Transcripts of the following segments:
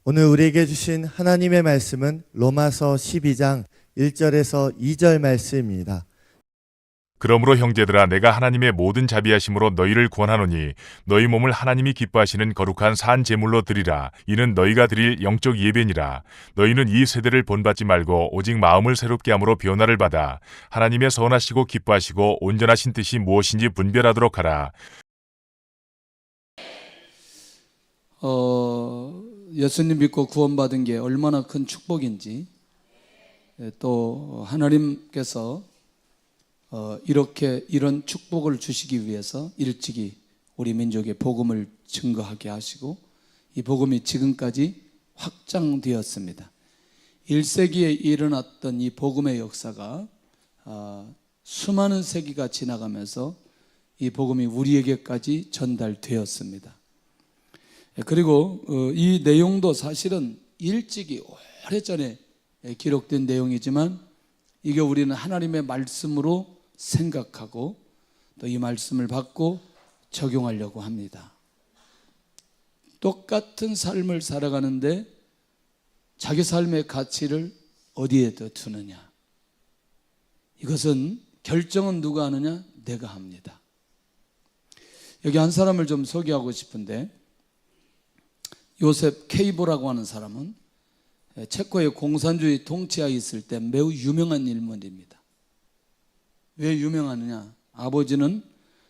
오늘 우리에게 주신 하나님의 말씀은 로마서 12장 1절에서 2절 말씀입니다. 그러므로 형제들아, 내가 하나님의 모든 자비하심으로 너희를 권하노니 너희 몸을 하나님이 기뻐하시는 거룩한 산 제물로 드리라. 이는 너희가 드릴 영적 예배니라. 너희는 이 세대를 본받지 말고 오직 마음을 새롭게 함으로 변화를 받아 하나님의 선하시고 기뻐하시고 온전하신 뜻이 무엇인지 분별하도록 하라. 예수님 믿고 구원받은 게 얼마나 큰 축복인지, 또 하나님께서 이런 축복을 주시기 위해서 일찍이 우리 민족의 복음을 증거하게 하시고 이 복음이 지금까지 확장되었습니다. 1세기에 일어났던 이 복음의 역사가 수많은 세기가 지나가면서 이 복음이 우리에게까지 전달되었습니다. 그리고 이 내용도 사실은 일찍이 오래전에 기록된 내용이지만 이게 우리는 하나님의 말씀으로 생각하고 또 이 말씀을 받고 적용하려고 합니다. 똑같은 삶을 살아가는데 자기 삶의 가치를 어디에 더 두느냐, 이것은 결정은 누가 하느냐? 내가 합니다. 여기 한 사람을 좀 소개하고 싶은데, 요셉 케이보라고 하는 사람은 체코의 공산주의 통치하에 있을 때 매우 유명한 인물입니다. 왜 유명하느냐? 아버지는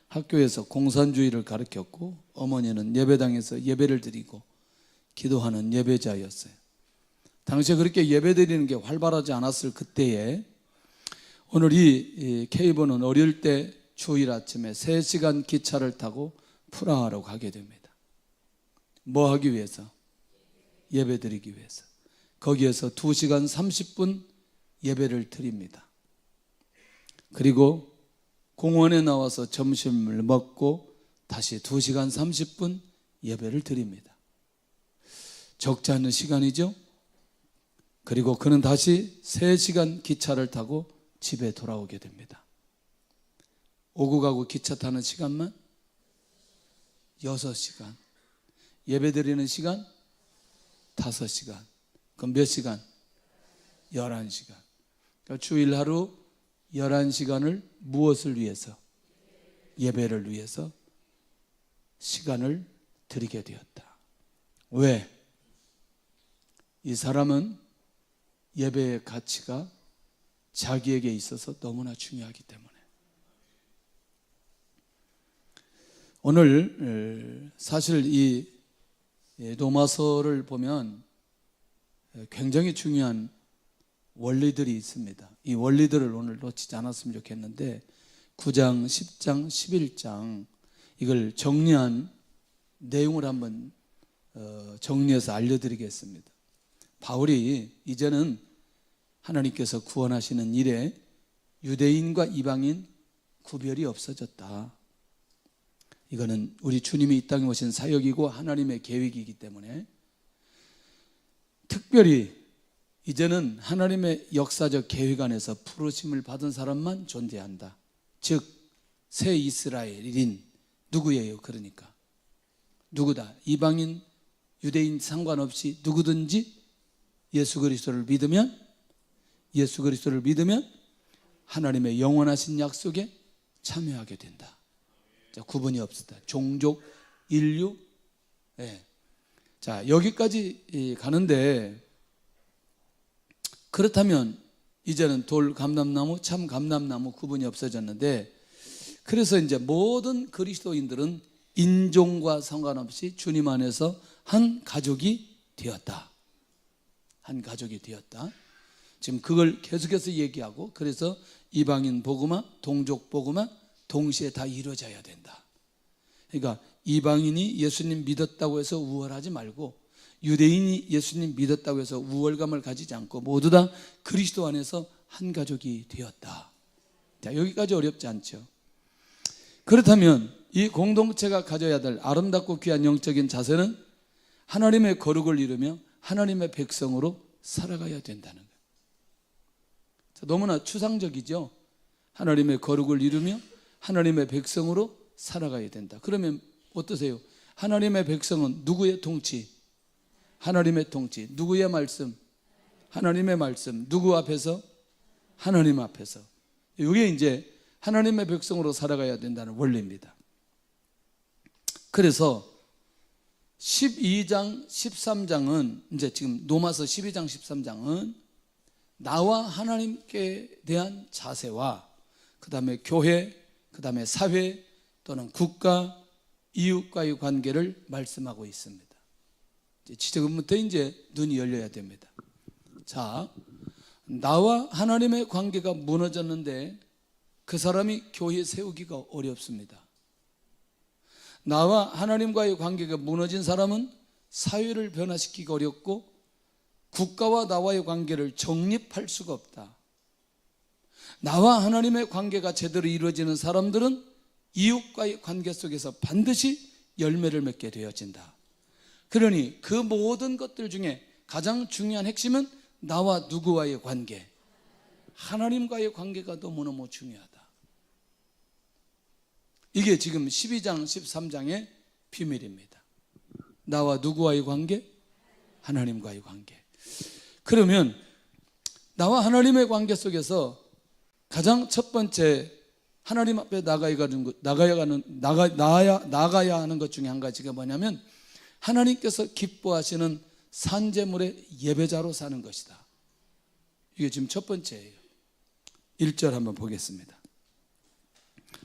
학교에서 공산주의를 가르쳤고 어머니는 예배당에서 예배를 드리고 기도하는 예배자였어요. 당시에 그렇게 예배 드리는 게 활발하지 않았을 그때에 오늘 이 케이보는 어릴 때 주일 아침에 3시간 기차를 타고 프라하로 가게 됩니다. 뭐 하기 위해서? 예배 드리기 위해서. 거기에서 2시간 30분 예배를 드립니다. 그리고 공원에 나와서 점심을 먹고 다시 2시간 30분 예배를 드립니다. 적지 않은 시간이죠? 그리고 그는 다시 3시간 기차를 타고 집에 돌아오게 됩니다. 오고 가고 기차 타는 시간만 6시간. 예배 드리는 시간 5시간. 그럼 몇 시간? 11시간. 그러니까 주일 하루 11시간을 무엇을 위해서? 예배를 위해서 시간을 드리게 되었다. 왜? 이 사람은 예배의 가치가 자기에게 있어서 너무나 중요하기 때문에. 오늘 사실 이 로마서를 보면 굉장히 중요한 원리들이 있습니다. 이 원리들을 오늘 놓치지 않았으면 좋겠는데 9장, 10장, 11장 이걸 정리한 내용을 한번 정리해서 알려드리겠습니다. 바울이 이제는 하나님께서 구원하시는 일에 유대인과 이방인 구별이 없어졌다. 이거는 우리 주님이 이 땅에 오신 사역이고 하나님의 계획이기 때문에 특별히 이제는 하나님의 역사적 계획 안에서 부르심을 받은 사람만 존재한다. 즉 새 이스라엘인 누구예요? 그러니까 누구다? 이방인, 유대인 상관없이 누구든지 예수 그리스도를 믿으면 하나님의 영원하신 약속에 참여하게 된다. 구분이 없었다. 종족, 인류. 자, 여기까지 가는데 그렇다면 이제는 돌 감람나무, 참 감람나무 구분이 없어졌는데, 그래서 이제 모든 그리스도인들은 인종과 상관없이 주님 안에서 한 가족이 되었다. 한 가족이 되었다. 지금 그걸 계속해서 얘기하고, 그래서 이방인 복음화, 동족 복음화 동시에 다 이루어져야 된다. 그러니까 이방인이 예수님 믿었다고 해서 우월하지 말고 유대인이 예수님 믿었다고 해서 우월감을 가지지 않고 모두 다 그리스도 안에서 한 가족이 되었다. 자, 여기까지 어렵지 않죠? 그렇다면 이 공동체가 가져야 될 아름답고 귀한 영적인 자세는 하나님의 거룩을 이루며 하나님의 백성으로 살아가야 된다는 거예요. 자, 너무나 추상적이죠? 하나님의 거룩을 이루며 하나님의 백성으로 살아가야 된다. 그러면 어떠세요? 하나님의 백성은 누구의 통치? 하나님의 통치. 누구의 말씀? 하나님의 말씀. 누구 앞에서? 하나님 앞에서. 이게 이제 하나님의 백성으로 살아가야 된다는 원리입니다. 그래서 12장, 13장은 이제 지금 로마서 12장, 13장은 나와 하나님께 대한 자세와 그 다음에 교회, 그 다음에 사회 또는 국가, 이웃과의 관계를 말씀하고 있습니다. 지금부터 이제 눈이 열려야 됩니다. 자, 나와 하나님의 관계가 무너졌는데 그 사람이 교회 세우기가 어렵습니다. 나와 하나님과의 관계가 무너진 사람은 사회를 변화시키기 어렵고 국가와 나와의 관계를 정립할 수가 없다. 나와 하나님의 관계가 제대로 이루어지는 사람들은 이웃과의 관계 속에서 반드시 열매를 맺게 되어진다. 그러니 그 모든 것들 중에 가장 중요한 핵심은 나와 누구와의 관계, 하나님과의 관계가 너무너무 중요하다. 이게 지금 12장, 13장의 비밀입니다. 나와 누구와의 관계? 하나님과의 관계. 그러면 나와 하나님의 관계 속에서 가장 첫 번째 하나님 앞에 나가야 하는 것 중에 한 가지가 뭐냐면 하나님께서 기뻐하시는 산제물의 예배자로 사는 것이다. 이게 지금 첫 번째예요. 1절 한번 보겠습니다.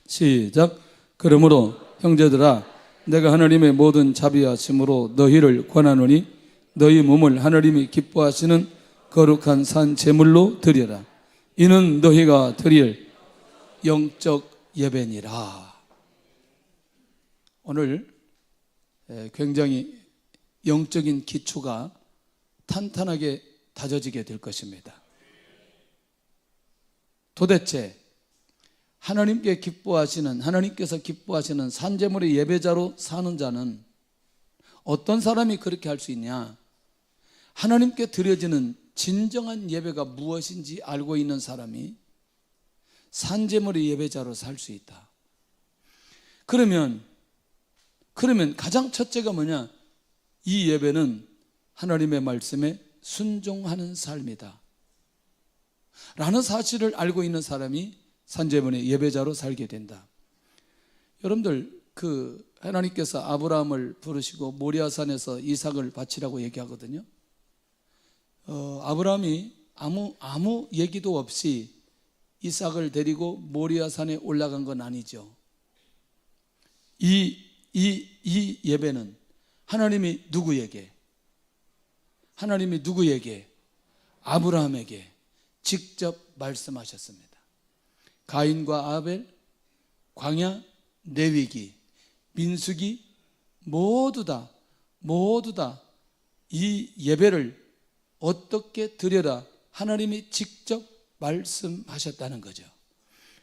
시작. 그러므로 형제들아 내가 하나님의 모든 자비하심으로 너희를 권하노니 너희 몸을 하나님이 기뻐하시는 거룩한 산 제물로 드려라. 이는 너희가 드릴 영적 예배니라. 오늘 굉장히 영적인 기초가 탄탄하게 다져지게 될 것입니다. 도대체 하나님께서 기뻐하시는 산제물의 예배자로 사는 자는 어떤 사람이 그렇게 할 수 있냐? 하나님께 드려지는 진정한 예배가 무엇인지 알고 있는 사람이 산제물의 예배자로 살 수 있다. 그러면 가장 첫째가 뭐냐? 이 예배는 하나님의 말씀에 순종하는 삶이다 라는 사실을 알고 있는 사람이 산제물의 예배자로 살게 된다. 여러분들 하나님께서 아브라함을 부르시고 모리아산에서 이삭을 바치라고 얘기하거든요. 아브라함이 아무 얘기도 없이 이삭을 데리고 모리아산에 올라간 건 아니죠. 이 예배는 하나님이 누구에게 아브라함에게 직접 말씀하셨습니다. 가인과 아벨, 광야, 레위기, 민수기 모두 다 이 예배를 어떻게 드려라 하나님이 직접 말씀하셨다는 거죠.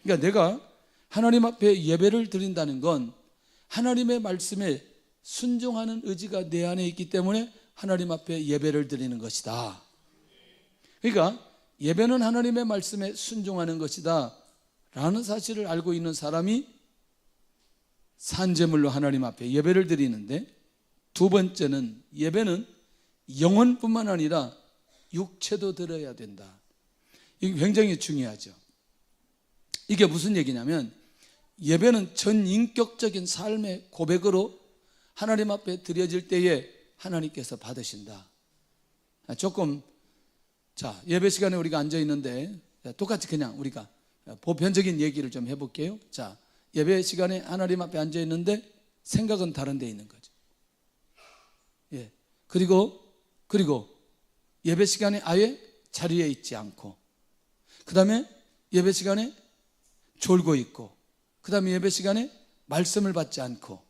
그러니까 내가 하나님 앞에 예배를 드린다는 건 하나님의 말씀에 순종하는 의지가 내 안에 있기 때문에 하나님 앞에 예배를 드리는 것이다. 그러니까 예배는 하나님의 말씀에 순종하는 것이다 라는 사실을 알고 있는 사람이 산제물로 하나님 앞에 예배를 드리는데, 두 번째는 예배는 영혼뿐만 아니라 육체도 드려야 된다. 이게 굉장히 중요하죠. 이게 무슨 얘기냐면 예배는 전인격적인 삶의 고백으로 하나님 앞에 드려질 때에 하나님께서 받으신다. 예배 시간에 우리가 앉아 있는데 똑같이 그냥 우리가 보편적인 얘기를 좀 해볼게요. 예배 시간에 하나님 앞에 앉아 있는데 생각은 다른 데 있는 거죠. 그리고 예배 시간에 아예 자리에 있지 않고, 그 다음에 예배 시간에 졸고 있고, 그 다음에 예배 시간에 말씀을 받지 않고,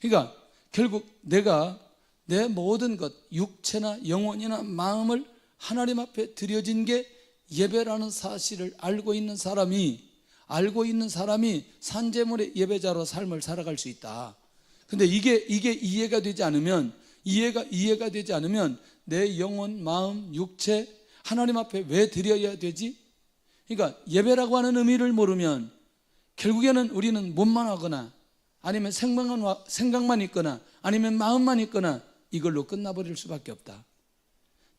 그러니까 결국 내가 내 모든 것, 육체나 영혼이나 마음을 하나님 앞에 드려진 게 예배라는 사실을 알고 있는 사람이 산제물의 예배자로 삶을 살아갈 수 있다. 근데 이게 이해가 되지 않으면 내 영혼, 마음, 육체 하나님 앞에 왜 드려야 되지? 그러니까 예배라고 하는 의미를 모르면 결국에는 우리는 몸만 하거나 아니면 생각만 있거나 아니면 마음만 있거나 이걸로 끝나버릴 수밖에 없다.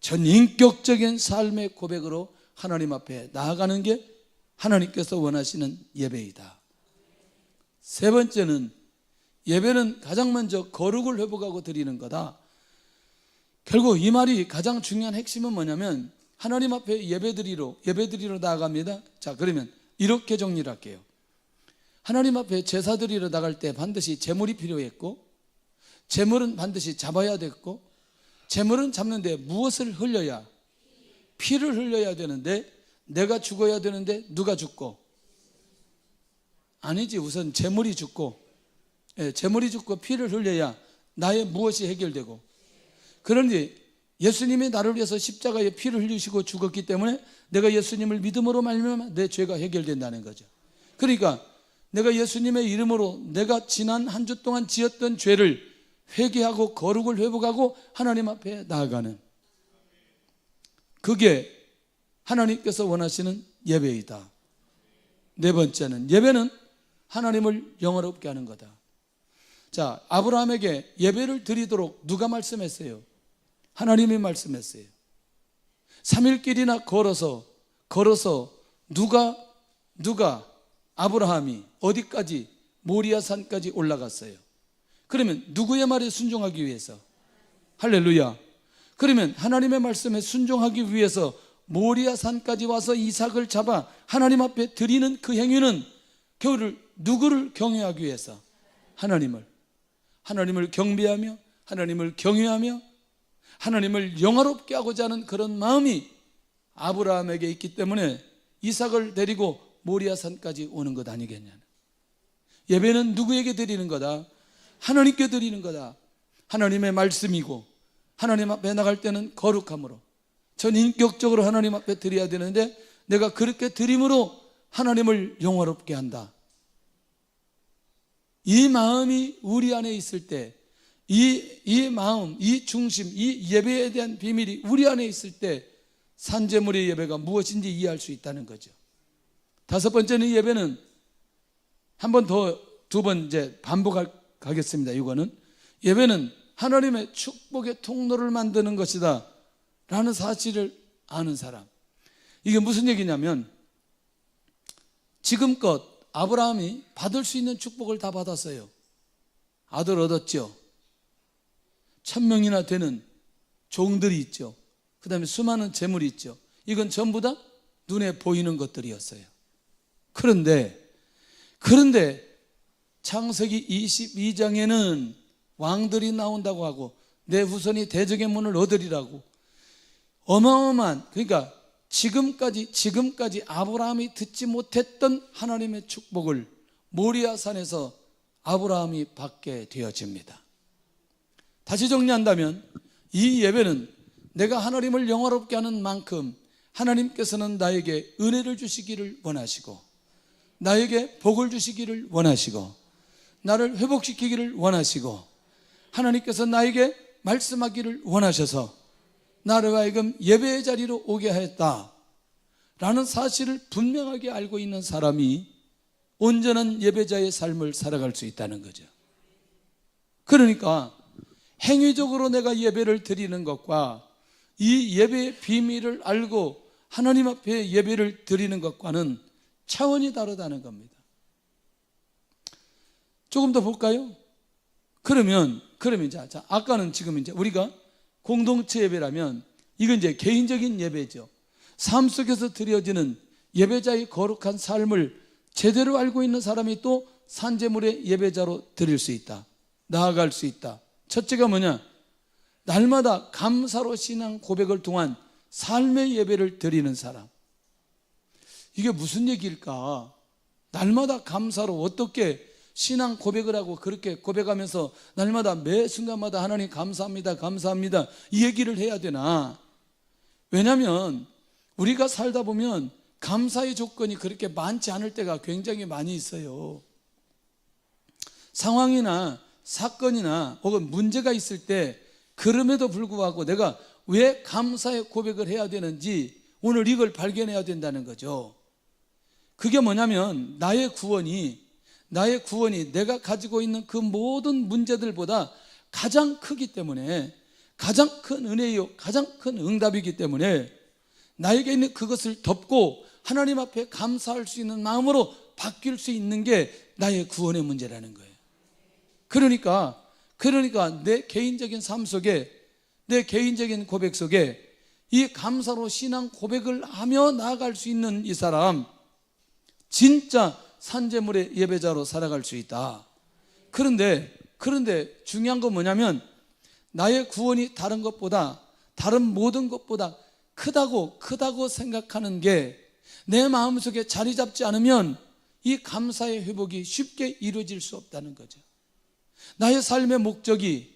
전인격적인 삶의 고백으로 하나님 앞에 나아가는 게 하나님께서 원하시는 예배이다. 세 번째는, 예배는 가장 먼저 거룩을 회복하고 드리는 거다. 결국 이 말이 가장 중요한 핵심은 뭐냐면, 하나님 앞에 예배드리러 나아갑니다. 자, 그러면 이렇게 정리를 할게요. 하나님 앞에 제사 드리러 나갈 때 반드시 제물이 필요했고, 제물은 반드시 잡아야 됐고, 제물은 잡는데 무엇을 흘려야? 피를 흘려야 되는데, 내가 죽어야 되는데 누가 죽고? 아니지, 우선 제물이 죽고, 제물이 죽고 피를 흘려야 나의 무엇이 해결되고. 그런데 예수님이 나를 위해서 십자가에 피를 흘리시고 죽었기 때문에 내가 예수님을 믿음으로 말미암아 내 죄가 해결된다는 거죠. 그러니까 내가 예수님의 이름으로 내가 지난 한 주 동안 지었던 죄를 회개하고 거룩을 회복하고 하나님 앞에 나아가는, 그게 하나님께서 원하시는 예배이다. 네 번째는, 예배는 하나님을 영화롭게 하는 거다. 자, 아브라함에게 예배를 드리도록 누가 말씀했어요? 하나님이 말씀했어요. 3일길이나 걸어서 누가 아브라함이 어디까지? 모리아산까지 올라갔어요. 그러면 누구의 말에 순종하기 위해서? 할렐루야. 그러면 하나님의 말씀에 순종하기 위해서 모리아산까지 와서 이삭을 잡아 하나님 앞에 드리는 그 행위는 겨울을 누구를 경외하기 위해서? 하나님을 경배하며 하나님을 경외하며 하나님을 영화롭게 하고자 하는 그런 마음이 아브라함에게 있기 때문에 이삭을 데리고 모리아산까지 오는 것 아니겠냐는. 예배는 누구에게 드리는 거다? 하나님께 드리는 거다. 하나님의 말씀이고, 하나님 앞에 나갈 때는 거룩함으로 전인격적으로 하나님 앞에 드려야 되는데, 내가 그렇게 드림으로 하나님을 영화롭게 한다. 이 마음이 우리 안에 있을 때, 이 마음, 이 중심, 이 예배에 대한 비밀이 우리 안에 있을 때 산제물의 예배가 무엇인지 이해할 수 있다는 거죠. 다섯 번째는, 예배는 한 번 더, 두 번 이제 반복하겠습니다. 이거는 예배는 하나님의 축복의 통로를 만드는 것이다 라는 사실을 아는 사람. 이게 무슨 얘기냐면, 지금껏 아브라함이 받을 수 있는 축복을 다 받았어요. 아들 얻었죠. 1000명이나 되는 종들이 있죠. 그 다음에 수많은 재물이 있죠. 이건 전부 다 눈에 보이는 것들이었어요. 그런데 창세기 22장에는 왕들이 나온다고 하고 내 후손이 대적의 문을 얻으리라고 어마어마한, 그러니까 지금까지 아브라함이 듣지 못했던 하나님의 축복을 모리아산에서 아브라함이 받게 되어집니다. 다시 정리한다면, 이 예배는 내가 하나님을 영화롭게 하는 만큼 하나님께서는 나에게 은혜를 주시기를 원하시고, 나에게 복을 주시기를 원하시고, 나를 회복시키기를 원하시고, 하나님께서 나에게 말씀하기를 원하셔서 나를 하여금 예배의 자리로 오게 하였다 라는 사실을 분명하게 알고 있는 사람이 온전한 예배자의 삶을 살아갈 수 있다는 거죠. 그러니까 행위적으로 내가 예배를 드리는 것과 이 예배의 비밀을 알고 하나님 앞에 예배를 드리는 것과는 차원이 다르다는 겁니다. 조금 더 볼까요? 그러면 자, 아까는 지금 이제 우리가 공동체 예배라면 이건 이제 개인적인 예배죠. 삶 속에서 드려지는 예배자의 거룩한 삶을 제대로 알고 있는 사람이 또 산제물의 예배자로 드릴 수 있다. 나아갈 수 있다. 첫째가 뭐냐? 날마다 감사로 신앙 고백을 통한 삶의 예배를 드리는 사람. 이게 무슨 얘기일까? 날마다 감사로 어떻게 신앙 고백을 하고 그렇게 고백하면서 날마다 매 순간마다 하나님 감사합니다, 감사합니다 이 얘기를 해야 되나? 왜냐하면 우리가 살다 보면 감사의 조건이 그렇게 많지 않을 때가 굉장히 많이 있어요. 상황이나 사건이나 혹은 문제가 있을 때 그럼에도 불구하고 내가 왜 감사의 고백을 해야 되는지 오늘 이걸 발견해야 된다는 거죠. 그게 뭐냐면 나의 구원이 내가 가지고 있는 그 모든 문제들보다 가장 크기 때문에 가장 큰 은혜요, 가장 큰 응답이기 때문에 나에게 있는 그것을 덮고 하나님 앞에 감사할 수 있는 마음으로 바뀔 수 있는 게 나의 구원의 문제라는 거예요. 그러니까 내 개인적인 삶 속에, 내 개인적인 고백 속에 이 감사로 신앙 고백을 하며 나아갈 수 있는 이 사람, 진짜 산재물의 예배자로 살아갈 수 있다. 그런데 중요한 건 뭐냐면, 나의 구원이 다른 것보다, 다른 모든 것보다 크다고 생각하는 게 내 마음속에 자리 잡지 않으면 이 감사의 회복이 쉽게 이루어질 수 없다는 거죠. 나의 삶의 목적이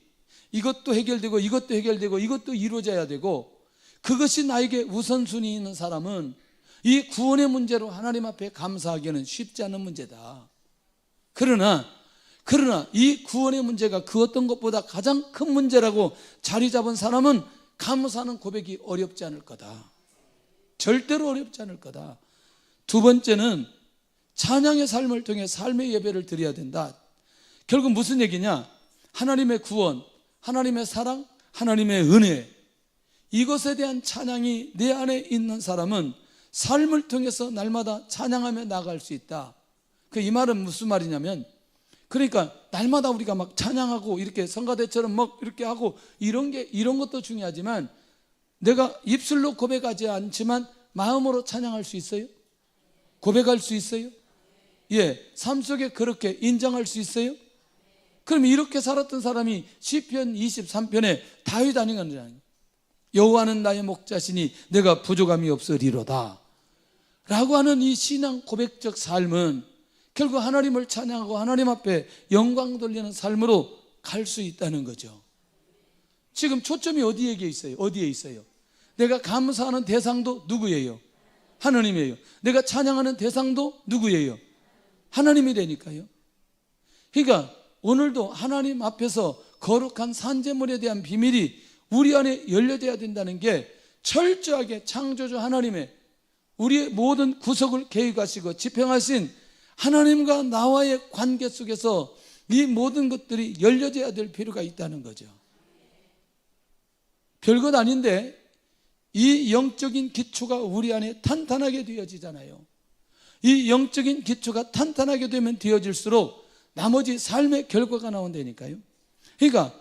이것도 해결되고 이것도 해결되고 이것도 이루어져야 되고, 그것이 나에게 우선순위 있는 사람은 이 구원의 문제로 하나님 앞에 감사하기는 쉽지 않은 문제다. 그러나 이 구원의 문제가 그 어떤 것보다 가장 큰 문제라고 자리 잡은 사람은 감사하는 고백이 어렵지 않을 거다. 절대로 어렵지 않을 거다. 두 번째는 찬양의 삶을 통해 삶의 예배를 드려야 된다. 결국 무슨 얘기냐? 하나님의 구원, 하나님의 사랑, 하나님의 은혜, 이것에 대한 찬양이 내 안에 있는 사람은 삶을 통해서 날마다 찬양하며 나아갈 수 있다. 이 말은 무슨 말이냐면, 그러니까 날마다 우리가 막 찬양하고 이렇게 성가대처럼 막 이렇게 하고 이런 것도 중요하지만, 내가 입술로 고백하지 않지만 마음으로 찬양할 수 있어요? 고백할 수 있어요? 예, 삶 속에 그렇게 인정할 수 있어요? 그럼 이렇게 살았던 사람이 시편 23편에 다윗 아니겠느냐? 여호와는 나의 목자시니 내가 부족함이 없으리로다 라고 하는 이 신앙 고백적 삶은 결국 하나님을 찬양하고 하나님 앞에 영광 돌리는 삶으로 갈 수 있다는 거죠. 지금 초점이 어디에 있어요? 어디에 있어요? 내가 감사하는 대상도 누구예요? 하나님이에요. 내가 찬양하는 대상도 누구예요? 하나님이라니까요. 그러니까 오늘도 하나님 앞에서 거룩한 산제물에 대한 비밀이 우리 안에 열려져야 된다는 게, 철저하게 창조주 하나님의 우리의 모든 구속을 계획하시고 집행하신 하나님과 나와의 관계 속에서 이 모든 것들이 열려져야 될 필요가 있다는 거죠. 별것 아닌데 이 영적인 기초가 우리 안에 탄탄하게 되어지잖아요. 이 영적인 기초가 탄탄하게 되면 되어질수록 나머지 삶의 결과가 나온다니까요. 그러니까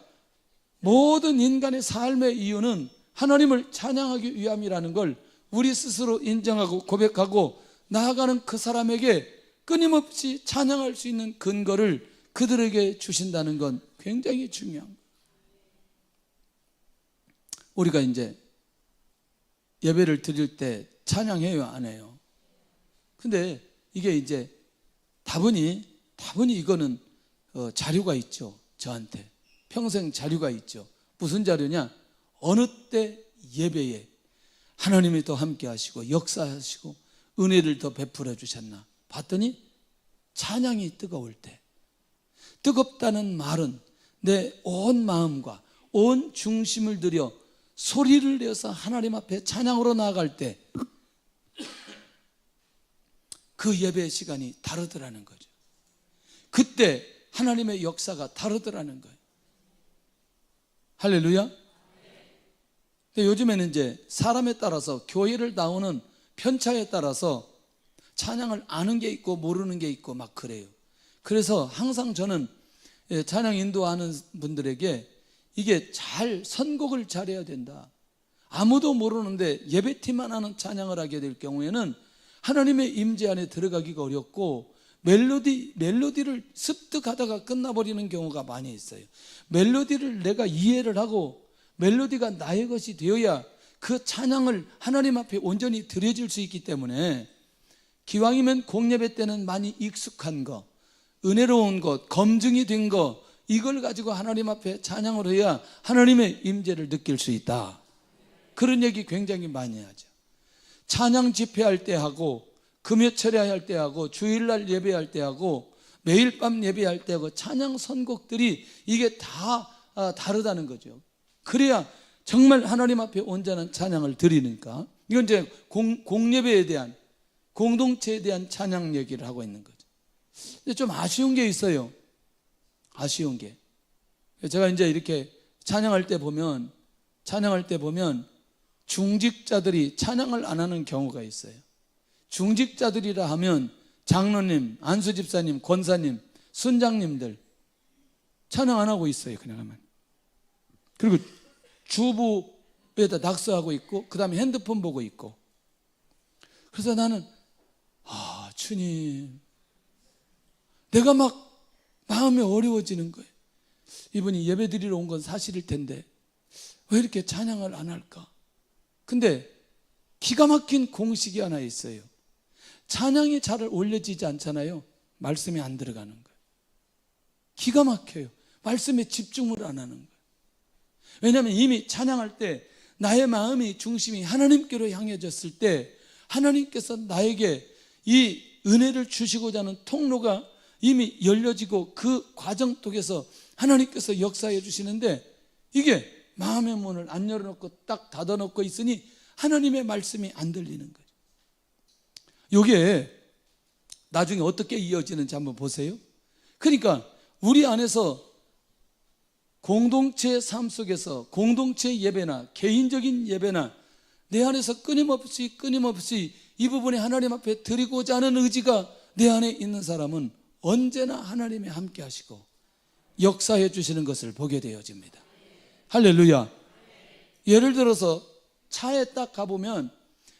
모든 인간의 삶의 이유는 하나님을 찬양하기 위함이라는 걸 우리 스스로 인정하고 고백하고 나아가는 그 사람에게 끊임없이 찬양할 수 있는 근거를 그들에게 주신다는 건 굉장히 중요한 거예요. 우리가 이제 예배를 드릴 때 찬양해요, 안 해요? 근데 이게 이제 다분히 이거는 자료가 있죠. 저한테 평생 자료가 있죠. 무슨 자료냐? 어느 때 예배에 하나님이 더 함께 하시고 역사하시고 은혜를 더 베풀어 주셨나 봤더니, 찬양이 뜨거울 때, 뜨겁다는 말은 내 온 마음과 온 중심을 들여 소리를 내어서 하나님 앞에 찬양으로 나아갈 때 그 예배의 시간이 다르더라는 거죠. 그때 하나님의 역사가 다르더라는 거예요. 할렐루야. 근데 요즘에는 이제 사람에 따라서, 교회를 나오는 편차에 따라서 찬양을 아는 게 있고 모르는 게 있고 막 그래요. 그래서 항상 저는 찬양 인도하는 분들에게 이게 선곡을 잘해야 된다. 아무도 모르는데 예배팀만 하는 찬양을 하게 될 경우에는 하나님의 임재 안에 들어가기가 어렵고 멜로디를 습득하다가 끝나버리는 경우가 많이 있어요. 멜로디를 내가 이해를 하고 멜로디가 나의 것이 되어야 그 찬양을 하나님 앞에 온전히 드려질 수 있기 때문에, 기왕이면 공예배 때는 많이 익숙한 거, 은혜로운 것, 검증이 된 거, 이걸 가지고 하나님 앞에 찬양을 해야 하나님의 임재를 느낄 수 있다. 그런 얘기 굉장히 많이 하죠. 찬양 집회할 때 하고, 금요철에 할 때 하고, 주일날 예배할 때 하고, 매일 밤 예배할 때 하고, 찬양 선곡들이 이게 다 다르다는 거죠. 그래야 정말 하나님 앞에 온전한 찬양을 드리니까. 이건 이제 공예배에 대한, 공동체에 대한 찬양 얘기를 하고 있는 거죠. 근데 좀 아쉬운 게 있어요. 아쉬운 게, 제가 이제 이렇게 찬양할 때 보면 찬양할 때 보면 중직자들이 찬양을 안 하는 경우가 있어요. 중직자들이라 하면 장로님, 안수집사님, 권사님, 순장님들 찬양 안 하고 있어요. 그냥 하면. 그리고 주부에다 낙서하고 있고 그 다음에 핸드폰 보고 있고. 그래서 나는 주님, 내가 막 마음이 어려워지는 거예요. 이분이 예배 드리러 온 건 사실일 텐데 왜 이렇게 찬양을 안 할까? 근데 기가 막힌 공식이 하나 있어요. 찬양이 잘 올려지지 않잖아요. 말씀이 안 들어가는 거예요. 기가 막혀요. 말씀에 집중을 안 하는 거예요. 왜냐하면 이미 찬양할 때 나의 마음이 중심이 하나님께로 향해졌을 때 하나님께서 나에게 이 은혜를 주시고자 하는 통로가 이미 열려지고 그 과정 속에서 하나님께서 역사해 주시는데 이게 마음의 문을 안 열어놓고 딱 닫아놓고 있으니 하나님의 말씀이 안 들리는 거죠. 이게 나중에 어떻게 이어지는지 한번 보세요. 그러니까 우리 안에서 공동체의 삶 속에서 공동체 예배나 개인적인 예배나 내 안에서 끊임없이 이 부분에 하나님 앞에 드리고자 하는 의지가 내 안에 있는 사람은 언제나 하나님이 함께 하시고 역사해 주시는 것을 보게 되어집니다. 할렐루야. 예를 들어서 차에 딱 가보면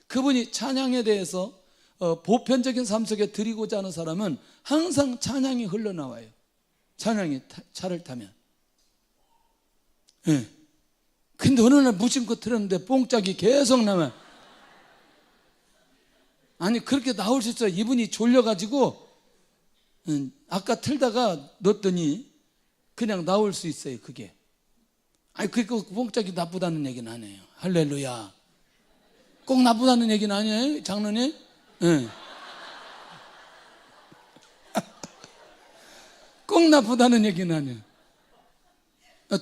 그분이 찬양에 대해서 보편적인 삶 속에 드리고자 하는 사람은 항상 찬양이 흘러나와요. 찬양이 차를 타면. 예. 근데 어느 날 무심코 틀었는데 뽕짝이 계속 나면 아니 그렇게 나올 수 있어요. 이분이 졸려가지고 아까 틀다가 넣었더니 그냥 나올 수 있어요. 그게 아니 그 뽕짝이 나쁘다는 얘기는 아니에요. 할렐루야. 꼭 나쁘다는 얘기는 아니에요 장로님. 예. 꼭 나쁘다는 얘기는 아니에요.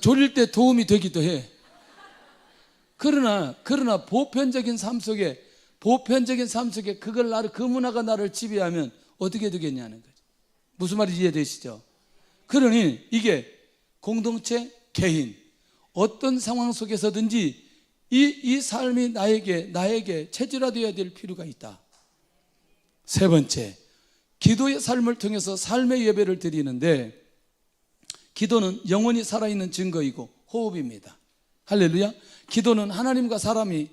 졸릴 때 도움이 되기도 해. 그러나 보편적인 삶 속에 그걸 그 문화가 나를 지배하면 어떻게 되겠냐는 거죠. 무슨 말인지 이해되시죠? 그러니 이게 공동체, 개인 어떤 상황 속에서든지 이 삶이 나에게 체질화되어야 될 필요가 있다. 세 번째, 기도의 삶을 통해서 삶의 예배를 드리는데 기도는 영원히 살아있는 증거이고 호흡입니다. 할렐루야. 기도는 하나님과 사람이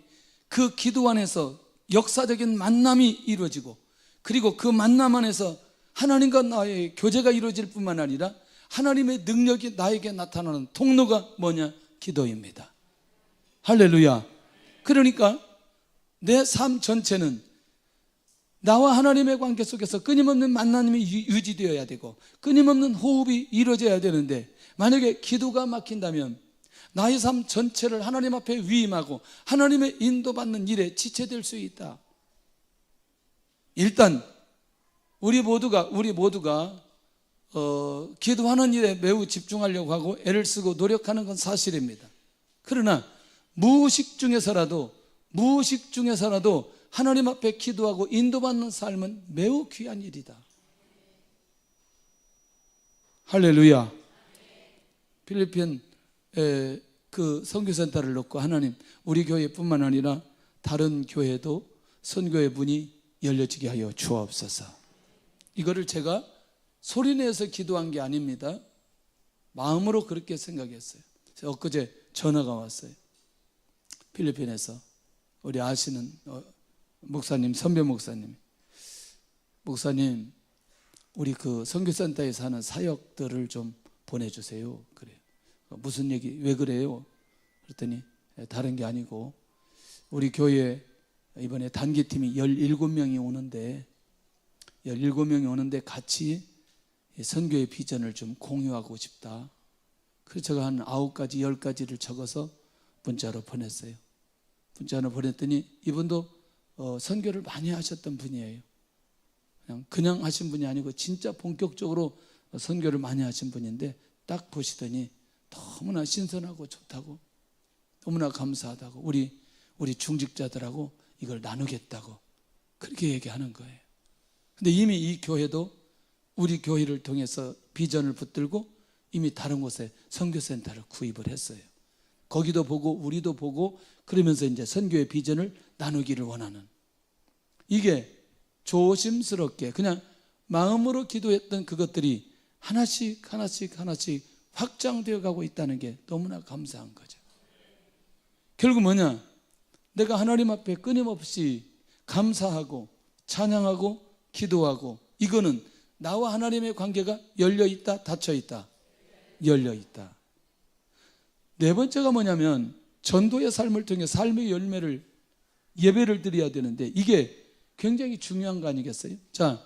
그 기도 안에서 역사적인 만남이 이루어지고 그리고 그 만남 안에서 하나님과 나의 교제가 이루어질 뿐만 아니라 하나님의 능력이 나에게 나타나는 통로가 뭐냐? 기도입니다. 할렐루야. 그러니까 내 삶 전체는 나와 하나님의 관계 속에서 끊임없는 만남이 유지되어야 되고 끊임없는 호흡이 이루어져야 되는데 만약에 기도가 막힌다면 나의 삶 전체를 하나님 앞에 위임하고 하나님의 인도받는 일에 지체될 수 있다. 일단 우리 모두가 기도하는 일에 매우 집중하려고 하고 애를 쓰고 노력하는 건 사실입니다. 그러나 무의식 중에서라도 하나님 앞에 기도하고 인도받는 삶은 매우 귀한 일이다. 할렐루야. 필리핀 그 선교센터를 놓고 하나님 우리 교회뿐만 아니라 다른 교회도 선교의 문이 열려지게 하여 주옵소서. 이거를 제가 소리내서 기도한 게 아닙니다. 마음으로 그렇게 생각했어요. 엊그제 전화가 왔어요. 필리핀에서 우리 아시는 목사님, 선배 목사님, 우리 그 선교센터에 사는 사역들을 좀 보내주세요. 그래요. 무슨 얘기, 왜 그래요? 그랬더니 다른 게 아니고 우리 교회 이번에 단기팀이 17명이 오는데 같이 선교의 비전을 좀 공유하고 싶다. 그래서 제가 한 9가지, 10가지를 적어서 문자로 보냈어요. 문자로 보냈더니 이분도 선교를 많이 하셨던 분이에요. 그냥 하신 분이 아니고 진짜 본격적으로 선교를 많이 하신 분인데 딱 보시더니 너무나 신선하고 좋다고, 너무나 감사하다고, 우리 중직자들하고 이걸 나누겠다고 그렇게 얘기하는 거예요. 근데 이미 이 교회도 우리 교회를 통해서 비전을 붙들고 이미 다른 곳에 선교센터를 구입을 했어요. 거기도 보고 우리도 보고 그러면서 이제 선교의 비전을 나누기를 원하는, 이게 조심스럽게 그냥 마음으로 기도했던 그것들이 하나씩 하나씩 하나씩 확장되어 가고 있다는 게 너무나 감사한 거죠. 결국 뭐냐? 내가 하나님 앞에 끊임없이 감사하고 찬양하고 기도하고, 이거는 나와 하나님의 관계가 열려있다, 닫혀있다? 열려있다. 네 번째가 뭐냐면 전도의 삶을 통해 삶의 열매를, 예배를 드려야 되는데 이게 굉장히 중요한 거 아니겠어요? 자,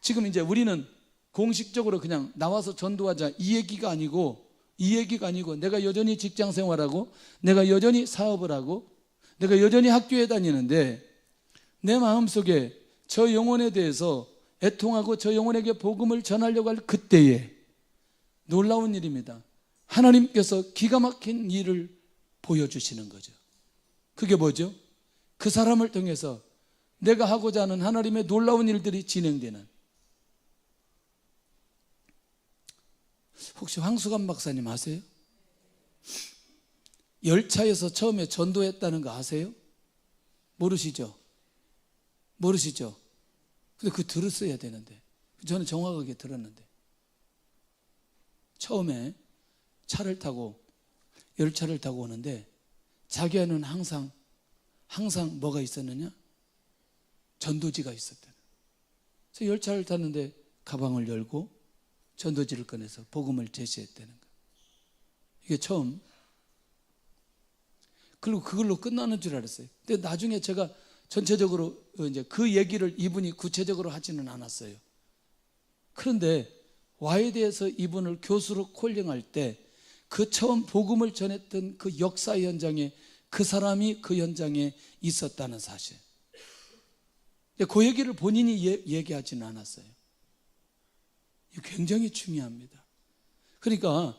지금 이제 우리는 공식적으로 그냥 나와서 전도하자 이 얘기가 아니고 내가 여전히 직장 생활하고 내가 여전히 사업을 하고 내가 여전히 학교에 다니는데 내 마음속에 저 영혼에 대해서 애통하고 저 영혼에게 복음을 전하려고 할 그때에 놀라운 일입니다. 하나님께서 기가 막힌 일을 보여주시는 거죠. 그게 뭐죠? 그 사람을 통해서 내가 하고자 하는 하나님의 놀라운 일들이 진행되는. 혹시 황수관 박사님 아세요? 열차에서 처음에 전도했다는 거 아세요? 모르시죠? 모르시죠? 근데 그거 들었어야 되는데, 저는 정확하게 들었는데, 처음에 차를 타고 열차를 타고 오는데 자기는 항상 뭐가 있었느냐? 전도지가 있었대요. 그래서 열차를 탔는데 가방을 열고 전도지를 꺼내서 복음을 제시했다는 거예요. 이게 처음. 그리고 그걸로 끝나는 줄 알았어요. 근데 나중에 제가 전체적으로 이제 그 얘기를 이분이 구체적으로 하지는 않았어요. 그런데 와에 대해서 이분을 교수로 콜링할 때 그 처음 복음을 전했던 그 역사 현장에 그 사람이 그 현장에 있었다는 사실. 그 얘기를 본인이 얘기하지는 않았어요. 이게 굉장히 중요합니다. 그러니까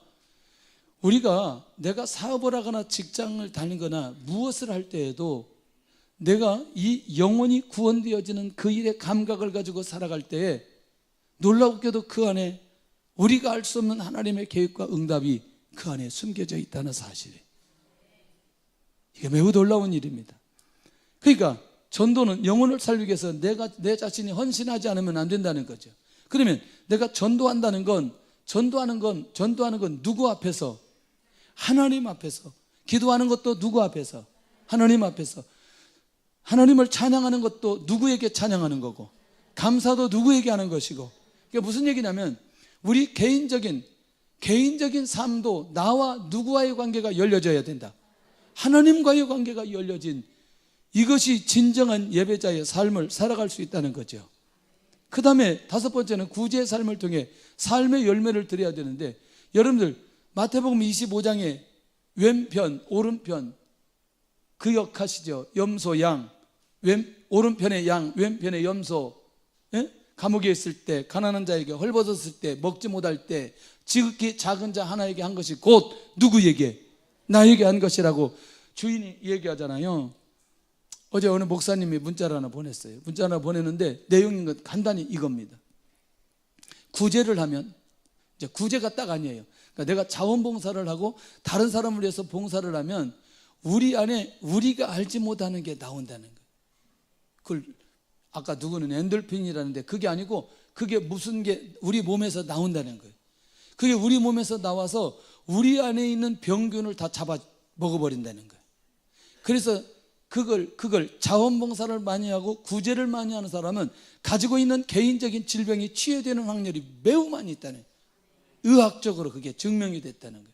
우리가 내가 사업을 하거나 직장을 다니거나 무엇을 할 때에도 내가 이 영혼이 구원되어지는 그 일의 감각을 가지고 살아갈 때에 놀랍게도 그 안에 우리가 알 수 없는 하나님의 계획과 응답이 그 안에 숨겨져 있다는 사실이, 이게 매우 놀라운 일입니다. 그러니까 전도는 영혼을 살리기 위해서 내 자신이 헌신하지 않으면 안 된다는 거죠. 그러면 내가 전도한다는 건 누구 앞에서? 하나님 앞에서. 기도하는 것도 누구 앞에서? 하나님 앞에서. 하나님을 찬양하는 것도 누구에게 찬양하는 거고, 감사도 누구에게 하는 것이고. 이게 무슨 얘기냐면 우리 개인적인 삶도 나와 누구와의 관계가 열려져야 된다. 하나님과의 관계가 열려진, 이것이 진정한 예배자의 삶을 살아갈 수 있다는 거죠. 그 다음에 다섯 번째는 구제의 삶을 통해 삶의 열매를 드려야 되는데, 여러분들 마태복음 25장에 왼편 오른편 기억하시죠? 염소 양, 오른편의 양 왼편의 염소, 감옥에 있을 때 가난한 자에게 헐벗었을 때 먹지 못할 때 지극히 작은 자 하나에게 한 것이 곧 누구에게? 나에게 한 것이라고 주인이 얘기하잖아요. 어제 어느 목사님이 문자를 하나 보냈어요. 문자를 하나 보냈는데 내용인 건 간단히 이겁니다. 구제를 하면, 이제 구제가 딱 아니에요. 그러니까 내가 자원봉사를 하고 다른 사람을 위해서 봉사를 하면 우리 안에 우리가 알지 못하는 게 나온다는 거예요. 그걸 아까 누구는 엔돌핀이라는데 그게 아니고 그게 무슨 게 우리 몸에서 나온다는 거예요. 그게 우리 몸에서 나와서 우리 안에 있는 병균을 다 잡아 먹어버린다는 거예요. 그래서 그걸 자원봉사를 많이 하고 구제를 많이 하는 사람은 가지고 있는 개인적인 질병이 치유되는 확률이 매우 많이 있다는 거예요. 의학적으로 그게 증명이 됐다는 거예요.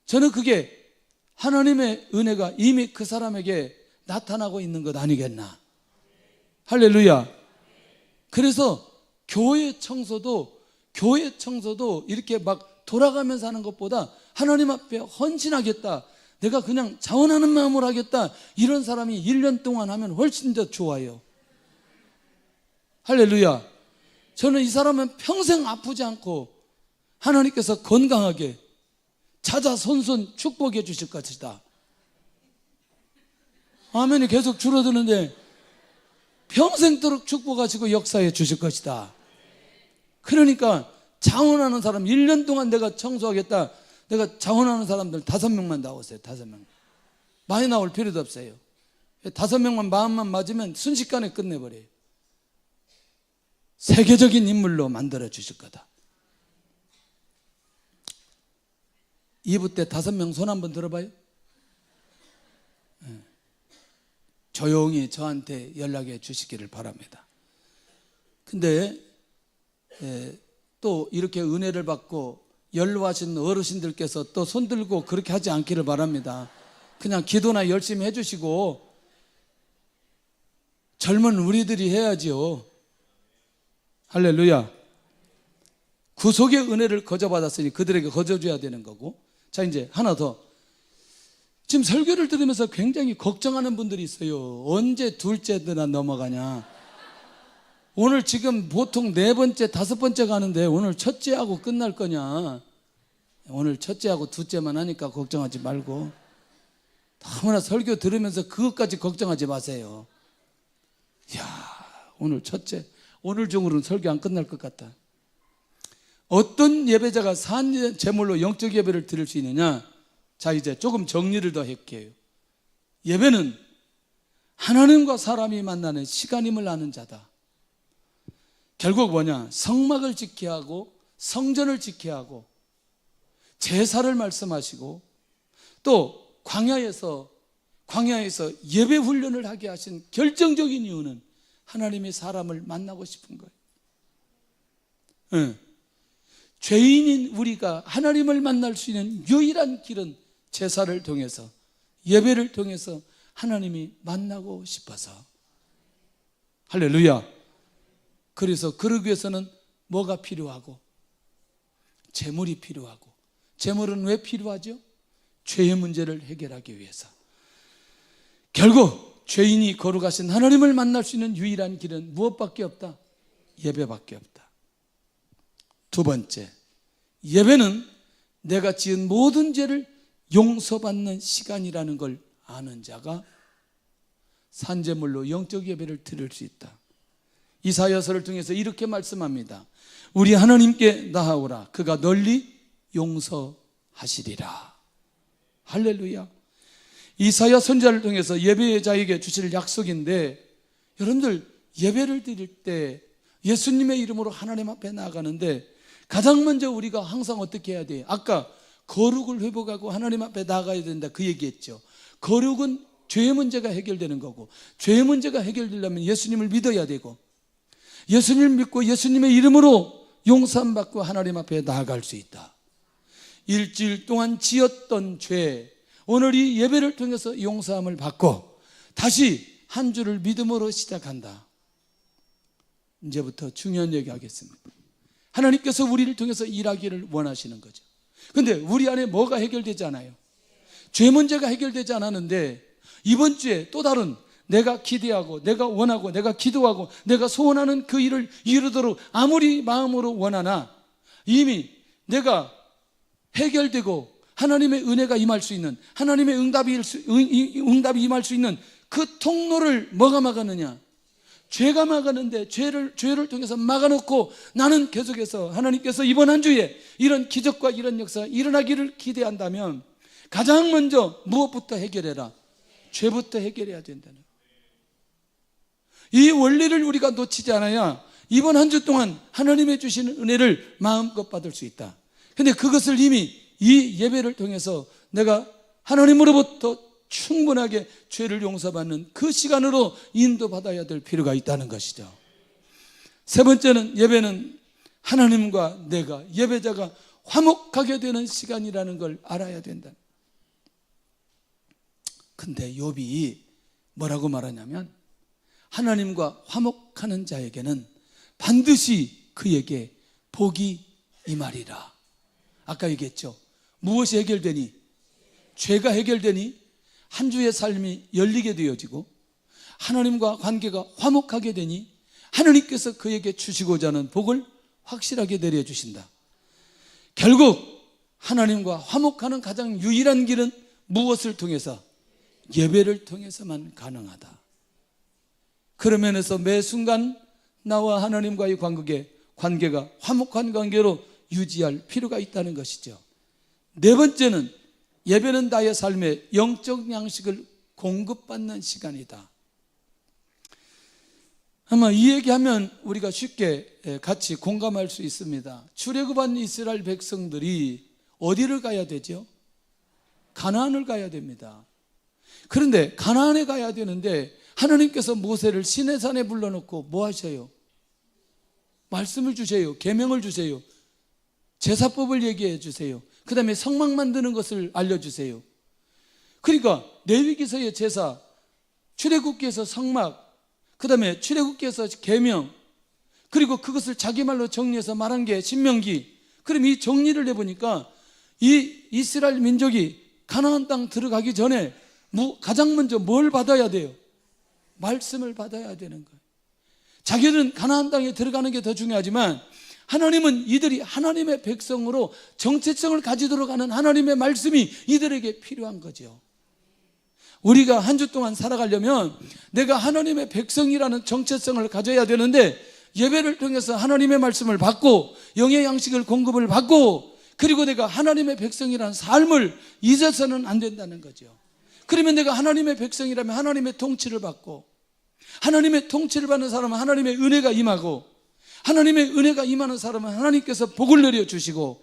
저는 그게 하나님의 은혜가 이미 그 사람에게 나타나고 있는 것 아니겠나. 할렐루야. 그래서 교회 청소도 이렇게 막 돌아가면서 하는 것보다 하나님 앞에 헌신하겠다, 내가 그냥 자원하는 마음으로 하겠다, 이런 사람이 1년 동안 하면 훨씬 더 좋아요. 할렐루야. 저는 이 사람은 평생 아프지 않고 하나님께서 건강하게 자자손손 축복해 주실 것이다. 아멘이 계속 줄어드는데 평생도록 축복하시고 역사해 주실 것이다. 그러니까 자원하는 사람 1년 동안 내가 청소하겠다, 내가 자원하는 사람들 5명만 나오세요. 5명. 많이 나올 필요도 없어요. 5명만 마음만 맞으면 순식간에 끝내버려요. 세계적인 인물로 만들어 주실 거다. 2부 때 5명 손 한번 들어봐요. 조용히 저한테 연락해 주시기를 바랍니다. 근데 또 이렇게 은혜를 받고 연로하신 어르신들께서 또 손들고 그렇게 하지 않기를 바랍니다. 그냥 기도나 열심히 해주시고 젊은 우리들이 해야지요. 할렐루야. 구속의 은혜를 거저받았으니 그들에게 거저줘야 되는 거고. 자, 이제 하나 더. 지금 설교를 들으면서 굉장히 걱정하는 분들이 있어요. 언제 둘째나 넘어가냐. 오늘 지금 보통 4번째, 5번째 가는데 오늘 첫째하고 끝날 거냐. 오늘 첫째하고 둘째만 하니까 걱정하지 말고 너무나 설교 들으면서 그것까지 걱정하지 마세요. 이야, 오늘 첫째, 오늘 중으로는 설교 안 끝날 것 같다. 어떤 예배자가 산 제물로 영적 예배를 드릴 수 있느냐. 자, 이제 조금 정리를 더 할게요. 예배는 하나님과 사람이 만나는 시간임을 아는 자다. 결국 뭐냐, 성막을 지켜야 하고 성전을 지켜야 하고 제사를 말씀하시고 또 광야에서 예배 훈련을 하게 하신 결정적인 이유는 하나님이 사람을 만나고 싶은 거예요. 죄인인 우리가 하나님을 만날 수 있는 유일한 길은 제사를 통해서, 예배를 통해서 하나님이 만나고 싶어서. 할렐루야. 그래서 그러기 위해서는 뭐가 필요하고? 제물이 필요하고. 제물은 왜 필요하죠? 죄의 문제를 해결하기 위해서. 결국 죄인이 거룩하신 하나님을 만날 수 있는 유일한 길은 무엇밖에 없다? 예배밖에 없다. 두 번째, 예배는 내가 지은 모든 죄를 용서받는 시간이라는 걸 아는 자가 산제물로 영적 예배를 드릴 수 있다. 이사야서를 통해서 이렇게 말씀합니다. 우리 하나님께 나아오라. 그가 널리 용서하시리라. 할렐루야. 이사야 선지자를 통해서 예배자에게 주실 약속인데, 여러분들 예배를 드릴 때 예수님의 이름으로 하나님 앞에 나아가는데 가장 먼저 우리가 항상 어떻게 해야 돼요? 아까 거룩을 회복하고 하나님 앞에 나아가야 된다 그 얘기했죠. 거룩은 죄의 문제가 해결되는 거고, 죄의 문제가 해결되려면 예수님을 믿어야 되고, 예수님을 믿고 예수님의 이름으로 용서함 받고 하나님 앞에 나아갈 수 있다. 일주일 동안 지었던 죄, 오늘 이 예배를 통해서 용서함을 받고 다시 한 주를 믿음으로 시작한다. 이제부터 중요한 얘기 하겠습니다. 하나님께서 우리를 통해서 일하기를 원하시는 거죠. 근데 우리 안에 뭐가 해결되지 않아요? 죄 문제가 해결되지 않았는데 이번 주에 또 다른 내가 기대하고 내가 원하고 내가 기도하고 내가 소원하는 그 일을 이루도록 아무리 마음으로 원하나 이미 내가 해결되고 하나님의 은혜가 임할 수 있는, 하나님의 응답이 임할 수 있는 그 통로를 뭐가 막았느냐? 죄가 막았는데 죄를 통해서 막아놓고 나는 계속해서 하나님께서 이번 한 주에 이런 기적과 이런 역사가 일어나기를 기대한다면 가장 먼저 무엇부터 해결해라? 죄부터 해결해야 된다는 거예요. 이 원리를 우리가 놓치지 않아야 이번 한 주 동안 하나님의 주시는 은혜를 마음껏 받을 수 있다. 근데 그것을 이미 이 예배를 통해서 내가 하나님으로부터 충분하게 죄를 용서받는 그 시간으로 인도받아야 될 필요가 있다는 것이죠. 세 번째는 예배는 하나님과 내가, 예배자가 화목하게 되는 시간이라는 걸 알아야 된다. 근데 욥이 뭐라고 말하냐면 하나님과 화목하는 자에게는 반드시 그에게 복이 임하리라. 아까 얘기했죠. 무엇이 해결되니? 죄가 해결되니 한 주의 삶이 열리게 되어지고 하나님과 관계가 화목하게 되니 하나님께서 그에게 주시고자 하는 복을 확실하게 내려주신다. 결국 하나님과 화목하는 가장 유일한 길은 무엇을 통해서? 예배를 통해서만 가능하다. 그런 면에서 매 순간 나와 하나님과의 관계가 화목한 관계로 유지할 필요가 있다는 것이죠. 네 번째는 예배는 나의 삶의 영적 양식을 공급받는 시간이다. 아마 이 얘기하면 우리가 쉽게 같이 공감할 수 있습니다. 출애굽한 이스라엘 백성들이 어디를 가야 되죠? 가나안을 가야 됩니다. 그런데 가나안에 가야 되는데 하나님께서 모세를 시내산에 불러놓고 뭐 하셔요? 말씀을 주세요. 계명을 주세요. 제사법을 얘기해 주세요. 그 다음에 성막 만드는 것을 알려주세요. 그러니까 레위기서의 제사, 출애굽기에서 성막, 그 다음에 출애굽기에서 계명, 그리고 그것을 자기 말로 정리해서 말한 게 신명기. 그럼 이 정리를 해보니까 이 이스라엘 민족이 가나안 땅 들어가기 전에 가장 먼저 뭘 받아야 돼요? 말씀을 받아야 되는 거예요. 자기는 가나안 땅에 들어가는 게 더 중요하지만 하나님은 이들이 하나님의 백성으로 정체성을 가지도록 하는 하나님의 말씀이 이들에게 필요한 거죠. 우리가 한 주 동안 살아가려면 내가 하나님의 백성이라는 정체성을 가져야 되는데 예배를 통해서 하나님의 말씀을 받고 영의 양식을 공급을 받고 그리고 내가 하나님의 백성이라는 삶을 잊어서는 안 된다는 거죠. 그러면 내가 하나님의 백성이라면 하나님의 통치를 받고 하나님의 통치를 받는 사람은 하나님의 은혜가 임하고 하나님의 은혜가 임하는 사람은 하나님께서 복을 내려주시고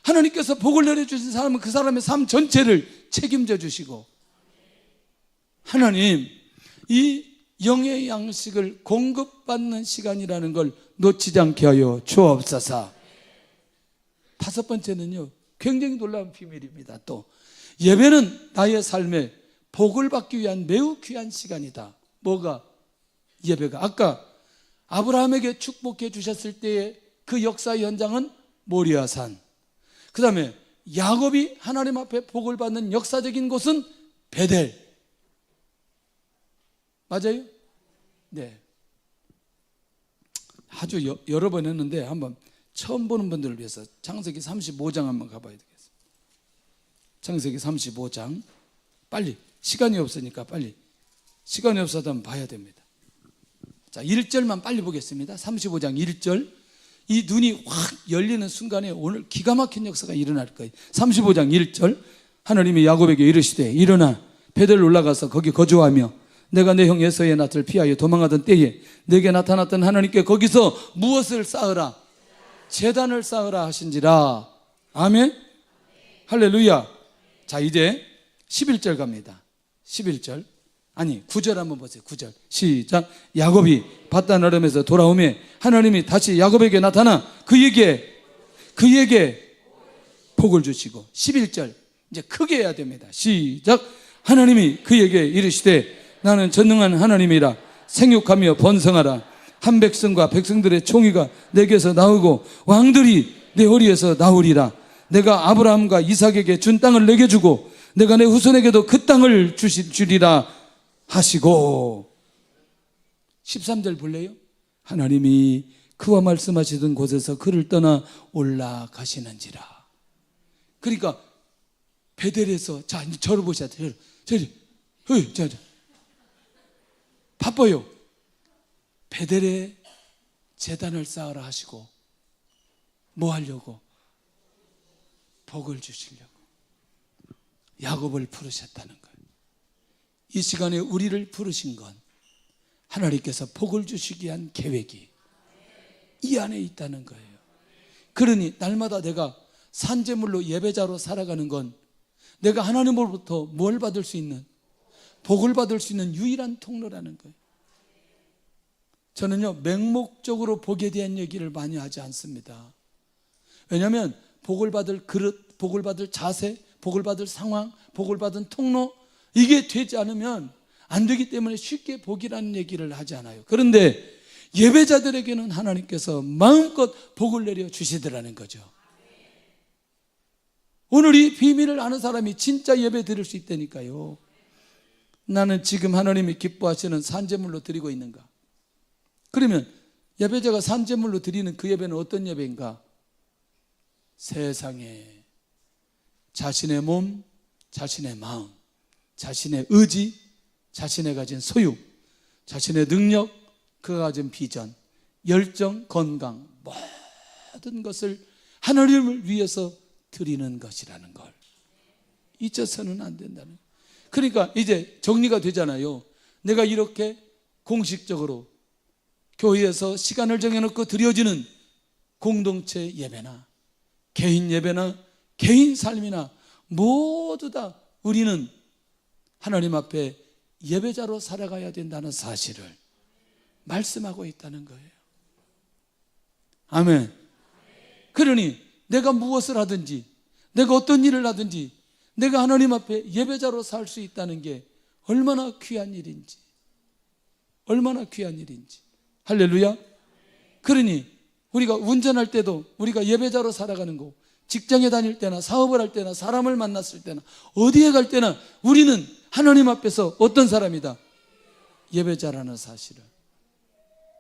하나님께서 복을 내려주신 사람은 그 사람의 삶 전체를 책임져 주시고 하나님 이 영의 양식을 공급받는 시간이라는 걸 놓치지 않게 하여 주옵소서. 다섯 번째는요, 굉장히 놀라운 비밀입니다. 또 예배는 나의 삶에 복을 받기 위한 매우 귀한 시간이다. 뭐가? 예배가. 아까 아브라함에게 축복해 주셨을 때의 그 역사의 현장은 모리아산. 그 다음에 야곱이 하나님 앞에 복을 받는 역사적인 곳은 베델. 맞아요? 네. 아주 여러 번 했는데 한번 처음 보는 분들을 위해서 창세기 35장 한번 가봐야 되겠습니다. 창세기 35장. 빨리. 시간이 없으니까 빨리. 시간이 없어도 한번 봐야 됩니다. 자, 1절만 빨리 보겠습니다. 35장 1절. 이 눈이 확 열리는 순간에 오늘 기가 막힌 역사가 일어날 거예요. 35장 1절. 하나님이 야곱에게 이르시되 일어나 베델 올라가서 거기 거주하며 내가 내 형 에서의 낯을 피하여 도망하던 때에 내게 나타났던 하나님께 거기서 무엇을 쌓으라? 제단을 쌓으라 하신지라. 아멘. 할렐루야. 자, 이제 11절 갑니다. 11절. 아니 9절 한번 보세요. 9절 시작. 야곱이 밧단 아람에서 돌아오매 하나님이 다시 야곱에게 나타나 그에게 복을 주시고 11절 이제 크게 해야 됩니다. 시작. 하나님이 그에게 이르시되 나는 전능한 하나님이라 생육하며 번성하라. 한 백성과 백성들의 총의가 내게서 나오고 왕들이 내 허리에서 나오리라. 내가 아브라함과 이삭에게 준 땅을 내게 주고 내가 내 후손에게도 그 땅을 주리라 하시고 13절 볼래요? 하나님이 그와 말씀하시던 곳에서 그를 떠나 올라가시는지라. 그러니까 베델에서 자 이제 저를 보셔야 돼요. 저 바빠요. 베델에 제단을 쌓으라 하시고 뭐 하려고? 복을 주시려고 야곱을 부르셨다는 거예요. 이 시간에 우리를 부르신 건 하나님께서 복을 주시기 위한 계획이 이 안에 있다는 거예요. 그러니 날마다 내가 산제물로 예배자로 살아가는 건 내가 하나님으로부터 뭘 받을 수 있는, 복을 받을 수 있는 유일한 통로라는 거예요. 저는요 맹목적으로 복에 대한 얘기를 많이 하지 않습니다. 왜냐하면 복을 받을 그릇, 복을 받을 자세, 복을 받을 상황, 복을 받은 통로 이게 되지 않으면 안 되기 때문에 쉽게 복이라는 얘기를 하지 않아요. 그런데 예배자들에게는 하나님께서 마음껏 복을 내려 주시더라는 거죠. 오늘 이 비밀을 아는 사람이 진짜 예배 드릴 수 있다니까요. 나는 지금 하나님이 기뻐하시는 산제물로 드리고 있는가? 그러면 예배자가 산제물로 드리는 그 예배는 어떤 예배인가? 세상에 자신의 몸, 자신의 마음, 자신의 의지, 자신의 가진 소유, 자신의 능력, 그가 가진 비전, 열정, 건강 모든 것을 하나님을 위해서 드리는 것이라는 걸 잊어서는 안 된다는 거예요. 그러니까 이제 정리가 되잖아요. 내가 이렇게 공식적으로 교회에서 시간을 정해놓고 드려지는 공동체 예배나 개인 예배나 개인 삶이나 모두 다 우리는 하나님 앞에 예배자로 살아가야 된다는 사실을 말씀하고 있다는 거예요. 아멘. 그러니 내가 무엇을 하든지, 내가 어떤 일을 하든지 내가 하나님 앞에 예배자로 살 수 있다는 게 얼마나 귀한 일인지, 얼마나 귀한 일인지. 할렐루야. 그러니 우리가 운전할 때도 우리가 예배자로 살아가는 거, 직장에 다닐 때나 사업을 할 때나 사람을 만났을 때나 어디에 갈 때나 우리는 하나님 앞에서 어떤 사람이다? 예배자라는 사실을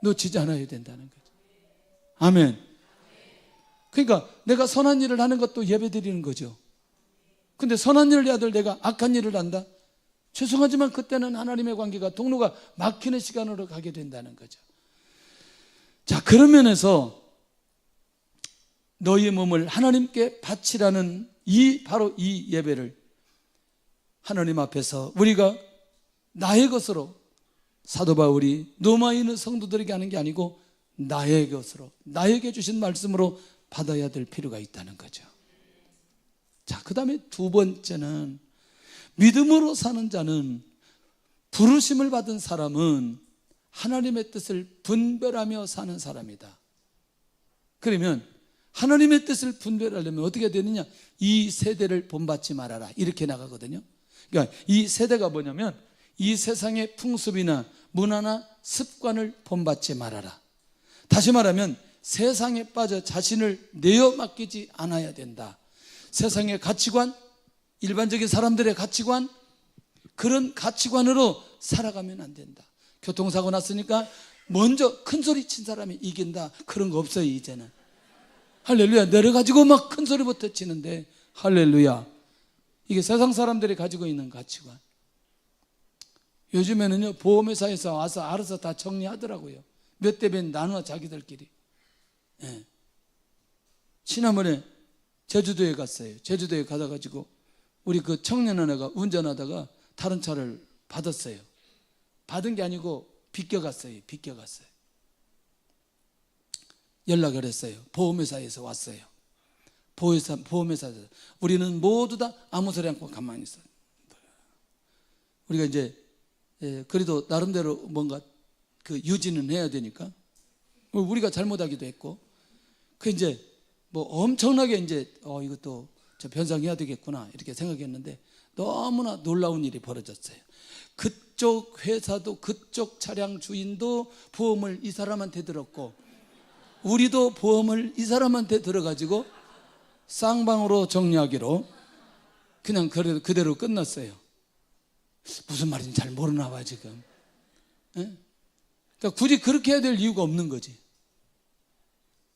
놓치지 않아야 된다는 거죠. 아멘. 그러니까 내가 선한 일을 하는 것도 예배 드리는 거죠. 근데 선한 일을 해야 될 내가 악한 일을 한다? 죄송하지만 그때는 하나님의 관계가 통로가 막히는 시간으로 가게 된다는 거죠. 자, 그런 면에서 너희의 몸을 하나님께 바치라는 바로 이 예배를 하나님 앞에서 우리가 나의 것으로, 사도 바울이 로마에 있는 성도들에게 하는 게 아니고 나의 것으로, 나에게 주신 말씀으로 받아야 될 필요가 있다는 거죠. 자, 그 다음에 두 번째는 믿음으로 사는 자는, 부르심을 받은 사람은 하나님의 뜻을 분별하며 사는 사람이다. 그러면 하나님의 뜻을 분별하려면 어떻게 되느냐? 이 세대를 본받지 말아라, 이렇게 나가거든요. 그러니까 이 세대가 뭐냐면 이 세상의 풍습이나 문화나 습관을 본받지 말아라. 다시 말하면 세상에 빠져 자신을 내어 맡기지 않아야 된다. 세상의 가치관, 일반적인 사람들의 가치관, 그런 가치관으로 살아가면 안 된다. 교통사고 났으니까 먼저 큰 소리 친 사람이 이긴다, 그런 거 없어요 이제는. 할렐루야. 내려가지고 막 큰 소리부터 치는데, 할렐루야. 이게 세상 사람들이 가지고 있는 가치관. 요즘에는요, 보험회사에서 와서 알아서 다 정리하더라고요. 몇 대 몇 나눠 자기들끼리. 예. 지난번에 제주도에 갔어요. 제주도에 가가지고 우리 그 청년 하나가 운전하다가 다른 차를 받았어요. 받은 게 아니고 비껴갔어요. 비껴갔어요. 연락을 했어요. 보험회사에서 왔어요. 보험회사에서. 우리는 모두 다 아무 소리 않고 가만히 있어요. 우리가 이제 그래도 나름대로 뭔가 그 유지는 해야 되니까 우리가 잘못하기도 했고, 그 이제 뭐 엄청나게 이제 이것도 저 변상해야 되겠구나 이렇게 생각했는데 너무나 놀라운 일이 벌어졌어요. 그쪽 회사도 그쪽 차량 주인도 보험을 이 사람한테 들었고 우리도 보험을 이 사람한테 들어가지고 쌍방으로 정리하기로 그냥 그대로 끝났어요. 무슨 말인지 잘 모르나 봐 지금. 예? 그러니까 굳이 그렇게 해야 될 이유가 없는 거지.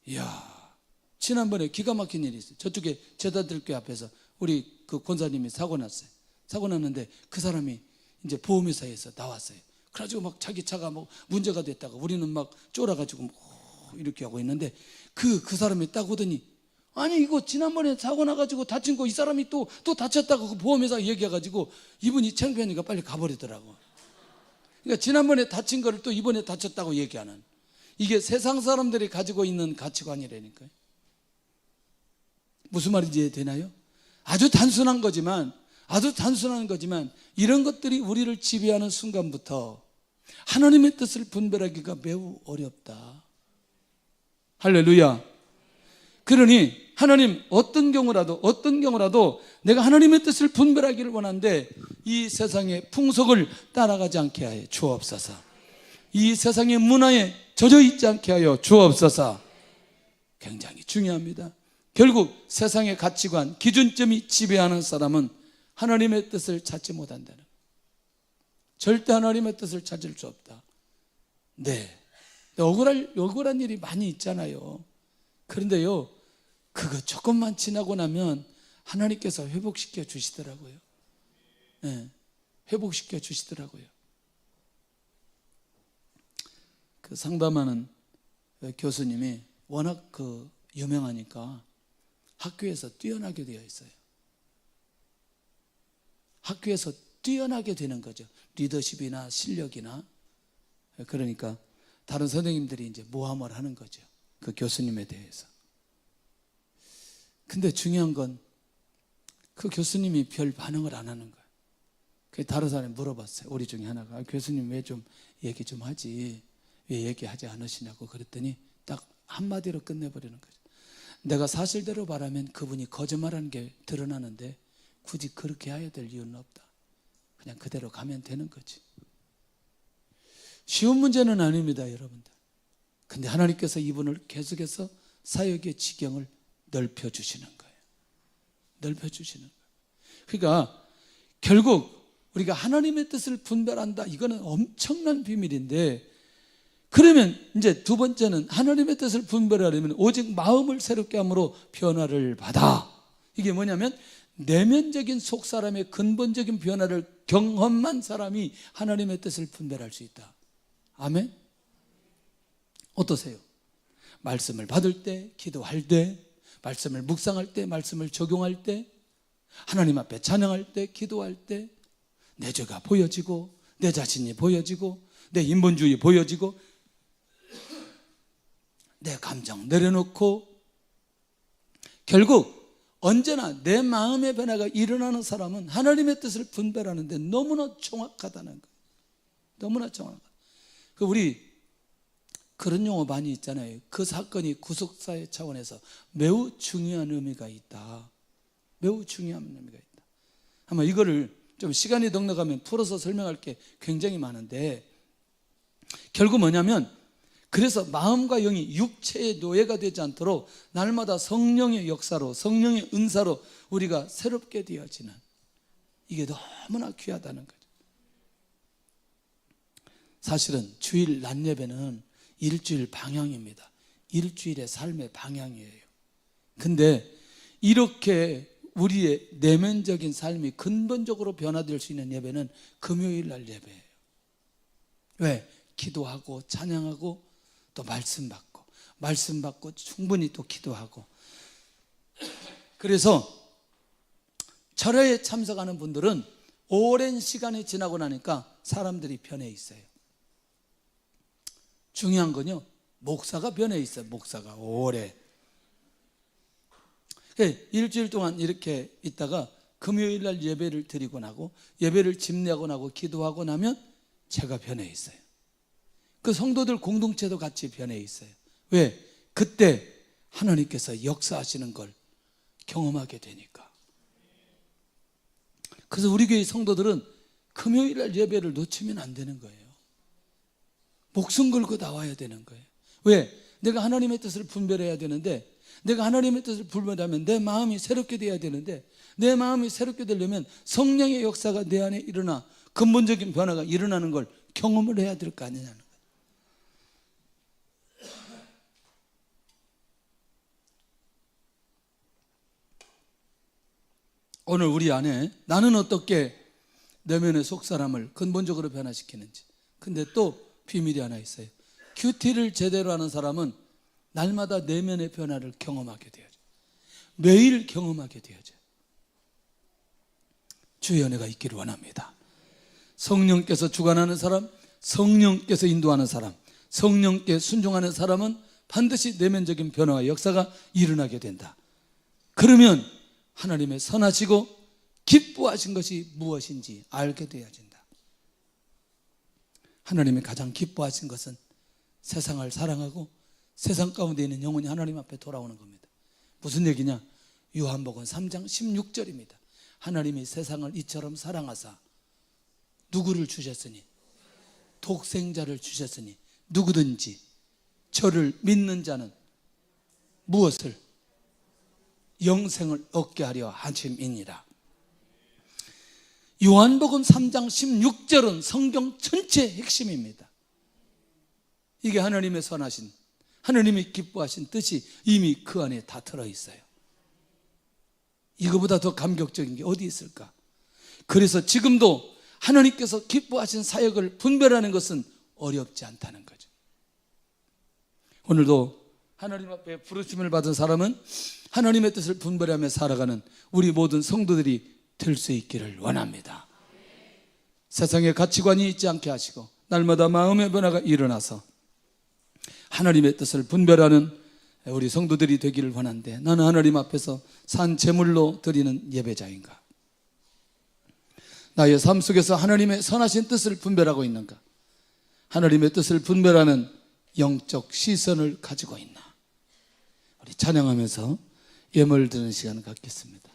이야, 지난번에 기가 막힌 일이 있어요. 저쪽에 제자들교회 앞에서 우리 그 권사님이 사고 났어요. 사고 났는데 그 사람이 이제 보험회사에서 나왔어요. 그래가지고 막 자기 차가 뭐 문제가 됐다가 우리는 막 쫄아가지고 이렇게 하고 있는데 그 사람이 딱 오더니, 아니 이거 지난번에 사고 나가지고 다친 거 이 사람이 또 다쳤다고 그 보험회사 얘기해가지고 이분이 창피하니까 빨리 가버리더라고. 그러니까 지난번에 다친 거를 또 이번에 다쳤다고 얘기하는, 이게 세상 사람들이 가지고 있는 가치관이라니까요. 무슨 말인지 이해되나요? 아주 단순한 거지만 이런 것들이 우리를 지배하는 순간부터 하나님의 뜻을 분별하기가 매우 어렵다. 할렐루야. 그러니 하나님 어떤 경우라도 내가 하나님의 뜻을 분별하기를 원하는데 이 세상의 풍속을 따라가지 않게 하여 주옵소서. 이 세상의 문화에 젖어 있지 않게 하여 주옵소서. 굉장히 중요합니다. 결국 세상의 가치관, 기준점이 지배하는 사람은 하나님의 뜻을 찾지 못한다는, 절대 하나님의 뜻을 찾을 수 없다. 네, 억울한 일이 많이 있잖아요. 그런데요, 그거 조금만 지나고 나면 하나님께서 회복시켜 주시더라고요. 네, 회복시켜 주시더라고요. 그 상담하는 교수님이 워낙 유명하니까 학교에서 뛰어나게 되어 있어요. 학교에서 뛰어나게 되는 거죠. 리더십이나 실력이나. 그러니까 다른 선생님들이 이제 모함을 하는 거죠. 그 교수님에 대해서. 근데 중요한 건 그 교수님이 별 반응을 안 하는 거예요. 그 다른 사람이 물어봤어요. 우리 중에 하나가 교수님 왜 좀 얘기 좀 하지? 왜 얘기하지 않으시냐고 그랬더니 딱 한마디로 끝내버리는 거죠. 내가 사실대로 말하면 그분이 거짓말하는 게 드러나는데 굳이 그렇게 해야 될 이유는 없다. 그냥 그대로 가면 되는 거지. 쉬운 문제는 아닙니다, 여러분들. 근데 하나님께서 이분을 계속해서 사역의 지경을 넓혀주시는 거예요. 넓혀주시는 거예요. 그러니까 결국 우리가 하나님의 뜻을 분별한다. 이거는 엄청난 비밀인데, 그러면 이제 두 번째는 하나님의 뜻을 분별하려면 오직 마음을 새롭게 함으로 변화를 받아. 이게 뭐냐면 내면적인 속 사람의 근본적인 변화를 경험한 사람이 하나님의 뜻을 분별할 수 있다. 아멘? 어떠세요? 말씀을 받을 때, 기도할 때, 말씀을 묵상할 때, 말씀을 적용할 때, 하나님 앞에 찬양할 때, 기도할 때 내 죄가 보여지고, 내 자신이 보여지고, 내 인본주의 보여지고, 내 감정 내려놓고, 결국 언제나 내 마음의 변화가 일어나는 사람은 하나님의 뜻을 분별하는데 너무나 정확하다는 거예요. 너무나 정확하다. 우리 그런 용어 많이 있잖아요. 그 사건이 구속사회 차원에서 매우 중요한 의미가 있다. 매우 중요한 의미가 있다. 아마 이거를 좀 시간이 넉넉하면 풀어서 설명할 게 굉장히 많은데, 결국 뭐냐면 그래서 마음과 영이 육체의 노예가 되지 않도록 날마다 성령의 역사로, 성령의 은사로 우리가 새롭게 되어지는, 이게 너무나 귀하다는 거죠. 사실은 주일 낮 예배는 일주일 방향입니다. 일주일의 삶의 방향이에요. 근데 이렇게 우리의 내면적인 삶이 근본적으로 변화될 수 있는 예배는 금요일 날 예배예요. 왜? 기도하고 찬양하고 또 말씀 받고 충분히 또 기도하고. 그래서 절회에 참석하는 분들은 오랜 시간이 지나고 나니까 사람들이 변해 있어요. 중요한 건요, 목사가 변해 있어요. 목사가 오래. 일주일 동안 이렇게 있다가 금요일 날 예배를 드리고 나고, 예배를 집례하고 나고, 기도하고 나면 제가 변해 있어요. 그 성도들 공동체도 같이 변해 있어요. 왜? 그때 하나님께서 역사하시는 걸 경험하게 되니까. 그래서 우리 교회 성도들은 금요일 날 예배를 놓치면 안 되는 거예요. 목숨 걸고 나와야 되는 거예요. 왜? 내가 하나님의 뜻을 분별해야 되는데, 내가 하나님의 뜻을 분별하면 내 마음이 새롭게 돼야 되는데, 내 마음이 새롭게 되려면 성령의 역사가 내 안에 일어나 근본적인 변화가 일어나는 걸 경험을 해야 될 거 아니냐는 거예요. 오늘 우리 안에 나는 어떻게 내면의 속사람을 근본적으로 변화시키는지. 근데 또 비밀이 하나 있어요. 큐티를 제대로 하는 사람은 날마다 내면의 변화를 경험하게 되어져. 매일 경험하게 되어져. 주의 은혜가 있기를 원합니다. 성령께서 주관하는 사람, 성령께서 인도하는 사람, 성령께 순종하는 사람은 반드시 내면적인 변화와 역사가 일어나게 된다. 그러면 하나님의 선하시고 기뻐하신 것이 무엇인지 알게 되어진다. 하나님이 가장 기뻐하신 것은 세상을 사랑하고 세상 가운데 있는 영혼이 하나님 앞에 돌아오는 겁니다. 무슨 얘기냐? 요한복음 3장 16절입니다. 하나님이 세상을 이처럼 사랑하사 누구를 주셨으니? 독생자를 주셨으니 누구든지 저를 믿는 자는 무엇을? 영생을 얻게 하려 하심이니라. 요한복음 3장 16절은 성경 전체의 핵심입니다. 이게 하나님의 선하신, 하나님이 기뻐하신 뜻이 이미 그 안에 다 들어있어요. 이거보다 더 감격적인 게 어디 있을까? 그래서 지금도 하나님께서 기뻐하신 사역을 분별하는 것은 어렵지 않다는 거죠. 오늘도 하나님 앞에 부르심을 받은 사람은 하나님의 뜻을 분별하며 살아가는 우리 모든 성도들이 될 수 있기를 원합니다. 세상의 가치관이 있지 않게 하시고 날마다 마음의 변화가 일어나서 하나님의 뜻을 분별하는 우리 성도들이 되기를 원하는데, 나는 하나님 앞에서 산 제물로 드리는 예배자인가? 나의 삶 속에서 하나님의 선하신 뜻을 분별하고 있는가? 하나님의 뜻을 분별하는 영적 시선을 가지고 있나? 우리 찬양하면서 예물 드리는 시간을 갖겠습니다.